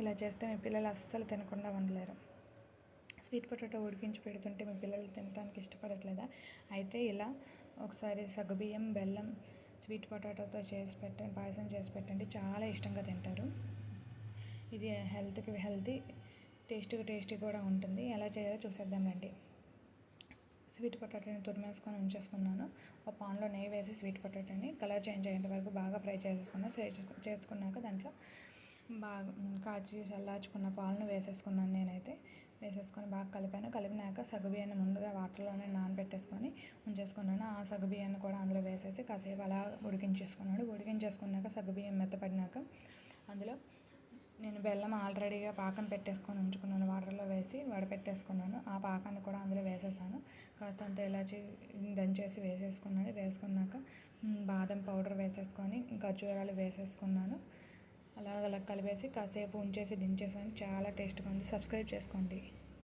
ఇలా చేస్తే మీ పిల్లలు అస్సలు తినకుండా ఉండలేరు. స్వీట్ పొటాటో ఉడికించి పెడుతుంటే మీ పిల్లలు తినడానికి ఇష్టపడట్లేదా? అయితే ఇలా ఒకసారి సగ్గుబియ్యం, బెల్లం, స్వీట్ పొటాటోతో చేసి పెట్టండి, పాయసం చేసి పెట్టండి, చాలా ఇష్టంగా తింటారు. ఇది హెల్త్కి హెల్తీ, టేస్టీ కూడా ఉంటుంది. ఎలా చేయాలో చూసేద్దాం రండి. స్వీట్ పొటాటోని తురిమేసుకొని ఉంచేసుకున్నాను. ఒక పాన్లో నెయ్యి వేసి స్వీట్ పొటాటోని కలర్ చేంజ్ అయ్యేంత వరకు బాగా ఫ్రై చేసుకున్నాక దాంట్లో బాగా కాచి చల్లార్చుకున్న పాలను వేసేసుకున్నాను. నేనైతే వేసేసుకొని బాగా కలిపినాక సగ్గుబియ్యాన్ని ముందుగా వాటర్లోనే నానబెట్టేసుకొని ఉంచేసుకున్నాను. ఆ సగ్గుబియ్యాన్ని కూడా అందులో వేసేసి కాసేపు అలా ఉడికించేసుకున్నాక సగ్గుబియ్యం మెత్తపడినాక అందులో నేను బెల్లం ఆల్రెడీగా పాకం పెట్టేసుకొని ఉంచుకున్నాను, వాటర్లో వేసి వడపెట్టేసుకున్నాను. ఆ పాకాన్ని కూడా అందులో వేసేసాను. కాస్తంత ఇలాచి దంచేసి వేసుకున్నాక బాదం పౌడర్ వేసేసుకొని ఖర్జూరాలు వేసేసుకున్నాను. అలా కలిపేసి కాసేపు ఉంచేసి దించేసాను. చాలా టేస్ట్గా ఉంది. సబ్స్క్రైబ్ చేసుకోండి.